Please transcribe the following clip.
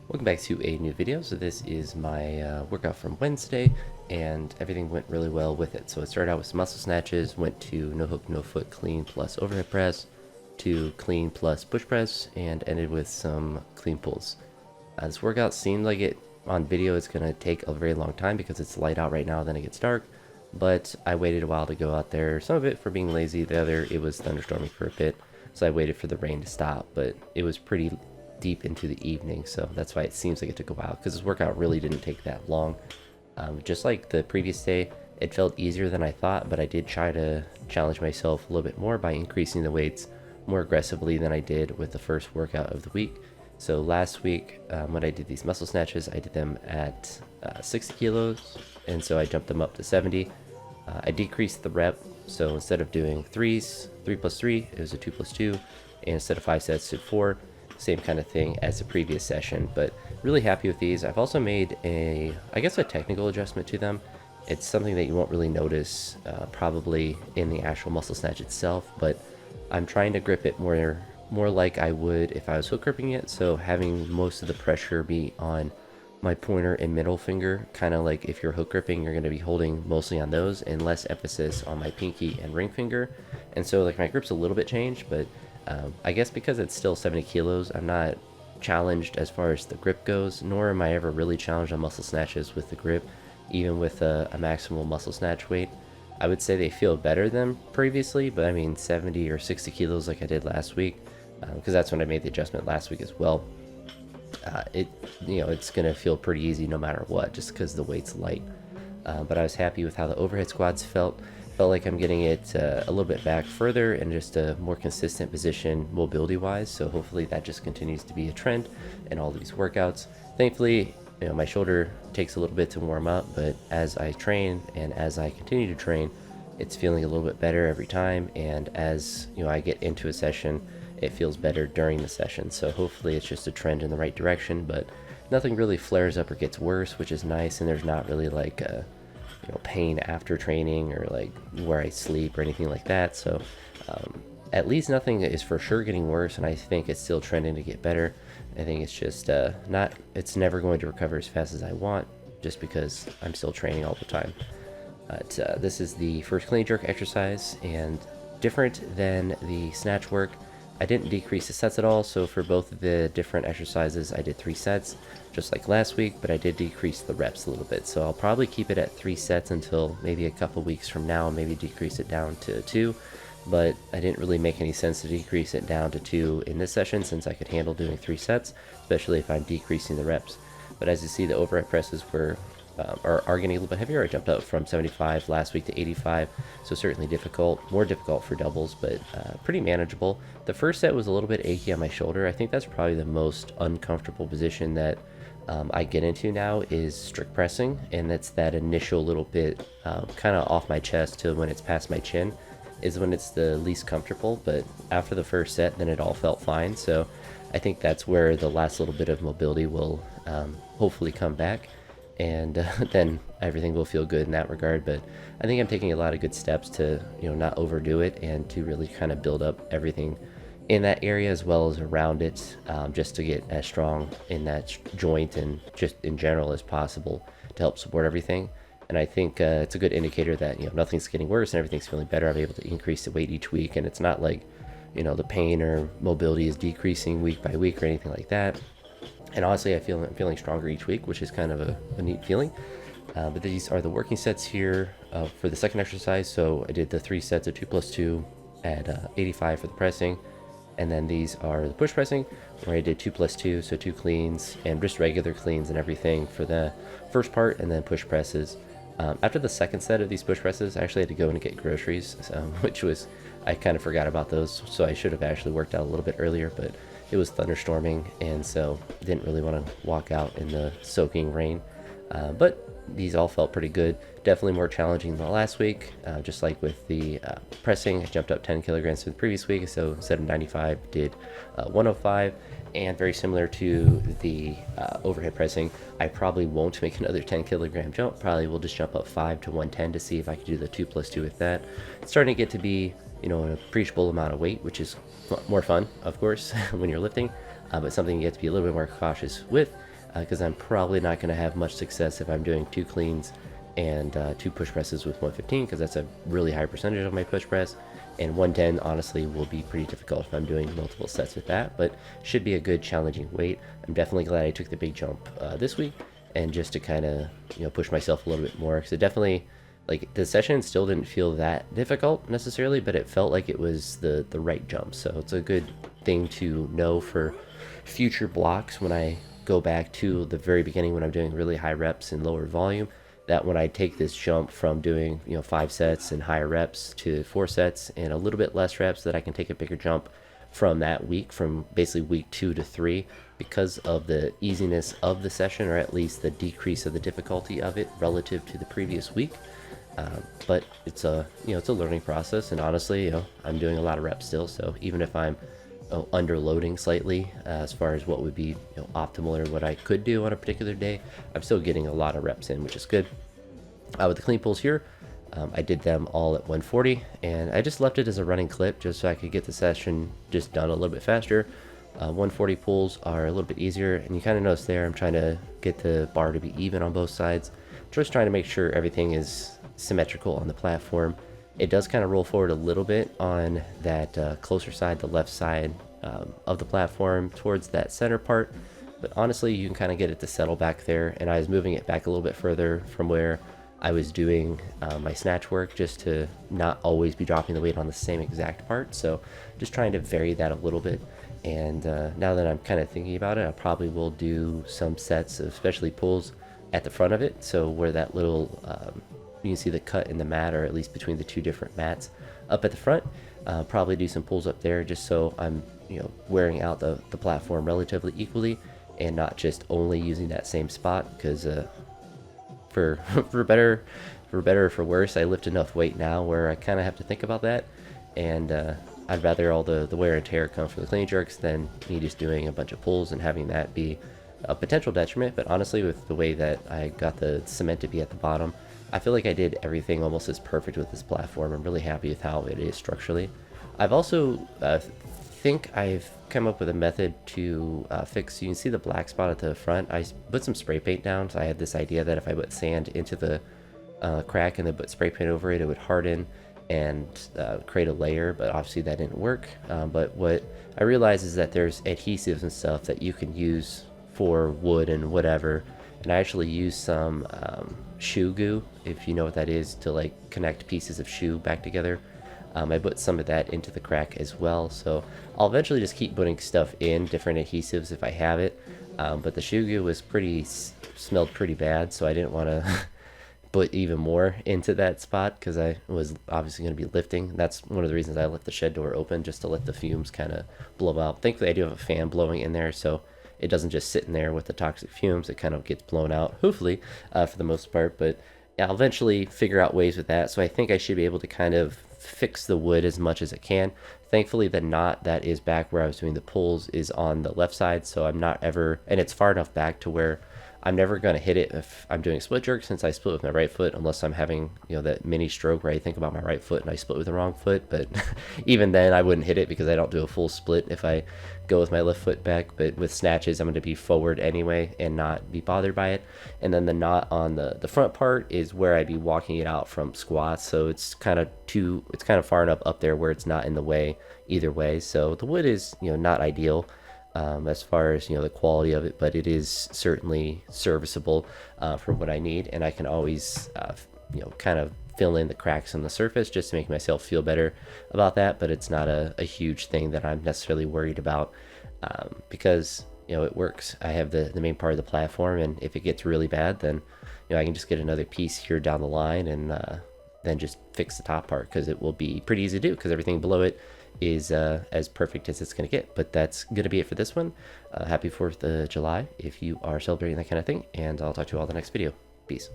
Welcome back to a new video. So this is my workout from Wednesday, and everything went really well with it. So it started out with some muscle snatches, went to no hook, no foot clean plus overhead press, to clean plus push press, and ended with some clean pulls. This workout seemed like it on video it's going to take a very long time because it's light out right now, then it gets dark. But I waited a while to go out there. Some of it for being lazy, the other it was thunderstorming for a bit, so I waited for the rain to stop. But it was pretty deep into the evening, so that's why it seems like it took a while, because this workout really didn't take that long. Just like the previous day, it felt easier than I thought, but I did try to challenge myself a little bit more by increasing the weights more aggressively than I did with the first workout of the week. So last week, when I did these muscle snatches, I did them at 60 kilos, and so I jumped them up to 70. I decreased the rep, so instead of doing 3 plus 3, it was a 2 plus 2, and instead of 5 sets, did 4. Same kind of thing as the previous session, but really happy with these. I've also made a technical adjustment to them. It's something that you won't really notice probably in the actual muscle snatch itself, but I'm trying to grip it more like I would if I was hook gripping it, so having most of the pressure be on my pointer and middle finger, kind of like if you're hook gripping, you're going to be holding mostly on those and less emphasis on my pinky and ring finger. And so like my grip's a little bit changed, but I guess because it's still 70 kilos, I'm not challenged as far as the grip goes, nor am I ever really challenged on muscle snatches with the grip, even with a maximal muscle snatch weight. I would say they feel better than previously, but I mean 70 or 60 kilos like I did last week, because that's when I made the adjustment last week as well. It's gonna feel pretty easy no matter what, just because the weight's light. But I was happy with how the overhead squats felt. Felt like I'm getting it a little bit back further and just a more consistent position mobility wise, so hopefully that just continues to be a trend in all these workouts. Thankfully, my shoulder takes a little bit to warm up, but as I train and as I continue to train, it's feeling a little bit better every time, and as I get into a session, it feels better during the session. So hopefully it's just a trend in the right direction, but nothing really flares up or gets worse, which is nice, and there's not really like a pain after training or like where I sleep or anything like that. So at least nothing is for sure getting worse, and I think it's still trending to get better. I think it's just it's never going to recover as fast as I want, just because I'm still training all the time. But this is the first clean jerk exercise, and different than the snatch work, I didn't decrease the sets at all. So for both of the different exercises, I did 3 sets, just like last week, but I did decrease the reps a little bit. So I'll probably keep it at 3 sets until maybe a couple weeks from now, maybe decrease it down to 2. But I didn't really make any sense to decrease it down to 2 in this session, since I could handle doing 3 sets, especially if I'm decreasing the reps. But as you see, the overhead presses are getting a little bit heavier. I jumped up from 75 last week to 85, so certainly more difficult for doubles, but pretty manageable. The first set was a little bit achy on my shoulder. I think that's probably the most uncomfortable position that I get into now, is strict pressing, and that's that initial little bit kind of off my chest to when it's past my chin is when it's the least comfortable. But after the first set, then it all felt fine. So I think that's where the last little bit of mobility will hopefully come back, and then everything will feel good in that regard. But I think I'm taking a lot of good steps to not overdo it, and to really kind of build up everything in that area as well as around it, just to get as strong in that joint and just in general as possible to help support everything. And I think it's a good indicator that nothing's getting worse and everything's feeling better. I'm able to increase the weight each week, and it's not like the pain or mobility is decreasing week by week or anything like that. And honestly, I'm feeling stronger each week, which is kind of a neat feeling. But these are the working sets here for the second exercise. So I did the 3 sets of 2 plus 2 at 85 for the pressing. And then these are the push pressing, where I did 2 plus 2, so 2 cleans and just regular cleans and everything for the first part, and then push presses. After the second set of these push presses, I actually had to go and get groceries, I kind of forgot about those, so I should have actually worked out a little bit earlier, but it was thunderstorming, and so didn't really want to walk out in the soaking rain. But these all felt pretty good. Definitely more challenging than last week. Just like with the pressing, I jumped up 10 kilograms from the previous week, so instead of 95, did 105. And very similar to the overhead pressing, I probably won't make another 10 kilogram jump. Probably will just jump up 5 to 110 to see if I can do the 2 plus 2 with that. It's starting to get to be an appreciable amount of weight, which is more fun, of course, when you're lifting, but something you get to be a little bit more cautious with. because I'm probably not going to have much success if I'm doing 2 cleans and 2 push presses with 115, because that's a really high percentage of my push press. And 110 honestly will be pretty difficult if I'm doing multiple sets with that, but should be a good challenging weight. I'm definitely glad I took the big jump this week, and just to kind of push myself a little bit more, because it definitely, like, the session still didn't feel that difficult necessarily, but it felt like it was the right jump. So it's a good thing to know for future blocks when I go back to the very beginning when I'm doing really high reps and lower volume, that when I take this jump from doing 5 sets and higher reps to 4 sets and a little bit less reps, that I can take a bigger jump from that week, from basically week 2 to 3, because of the easiness of the session, or at least the decrease of the difficulty of it relative to the previous week. But it's a it's a learning process, and honestly, I'm doing a lot of reps still. So even if I'm underloading slightly as far as what would be optimal or what I could do on a particular day, I'm still getting a lot of reps in, which is good. With the clean pulls here, I did them all at 140, and I just left it as a running clip just so I could get the session just done a little bit faster. 140 pulls are a little bit easier, and you kind of notice there I'm trying to get the bar to be even on both sides, just trying to make sure everything is symmetrical on the platform. It does kind of roll forward a little bit on that closer side, the left side of the platform towards that center part, but honestly you can kind of get it to settle back there, and I was moving it back a little bit further from where I was doing my snatch work, just to not always be dropping the weight on the same exact part. So just trying to vary that a little bit. And now that I'm kind of thinking about it, I probably will do some sets of especially pulls at the front of it, so where that little you can see the cut in the mat, or at least between the 2 different mats up at the front. Probably do some pulls up there, just so I'm wearing out the platform relatively equally, and not just only using that same spot, because for better or for worse, I lift enough weight now where I kind of have to think about that, and I'd rather all the wear and tear come from the clean jerks than me just doing a bunch of pulls and having that be a potential detriment. But honestly, with the way that I got the cement to be at the bottom, I feel like I did everything almost as perfect with this platform. I'm really happy with how it is structurally. I've also think I've come up with a method to fix, you can see the black spot at the front. I put some spray paint down, so I had this idea that if I put sand into the crack and then put spray paint over it, it would harden and create a layer, but obviously that didn't work. But what I realized is that there's adhesives and stuff that you can use for wood and whatever, and I actually used some shoe goo, if you know what that is, to like connect pieces of shoe back together. I put some of that into the crack as well, so I'll eventually just keep putting stuff in, different adhesives if I have it. But the shoe goo was smelled pretty bad, so I didn't want to put even more into that spot, because I was obviously going to be lifting. That's one of the reasons I left the shed door open, just to let the fumes kind of blow out. Thankfully I do have a fan blowing in there, so it doesn't just sit in there with the toxic fumes. It kind of gets blown out, hopefully, for the most part. But I'll eventually figure out ways with that, so I think I should be able to kind of fix the wood as much as it can. Thankfully, the knot that is back where I was doing the pulls is on the left side, so I'm not ever, and it's far enough back to where I'm never going to hit it if I'm doing a split jerk, since I split with my right foot, unless I'm having that mini stroke where I think about my right foot and I split with the wrong foot. But even then I wouldn't hit it, because I don't do a full split if I go with my left foot back. But with snatches, I'm going to be forward anyway and not be bothered by it. And then the knot on the front part is where I'd be walking it out from squats, so it's kind of far enough up there where it's not in the way either way. So the wood is not ideal as far as the quality of it, but it is certainly serviceable for what I need, and I can always kind of fill in the cracks on the surface just to make myself feel better about that. But it's not a huge thing that I'm necessarily worried about, because it works. I have the main part of the platform, and if it gets really bad, then I can just get another piece here down the line and then just fix the top part, because it will be pretty easy to do, because everything below it is as perfect as it's going to get. But that's going to be it for this one. Happy 4th of July if you are celebrating that kind of thing, and I'll talk to you all in the next video. Peace.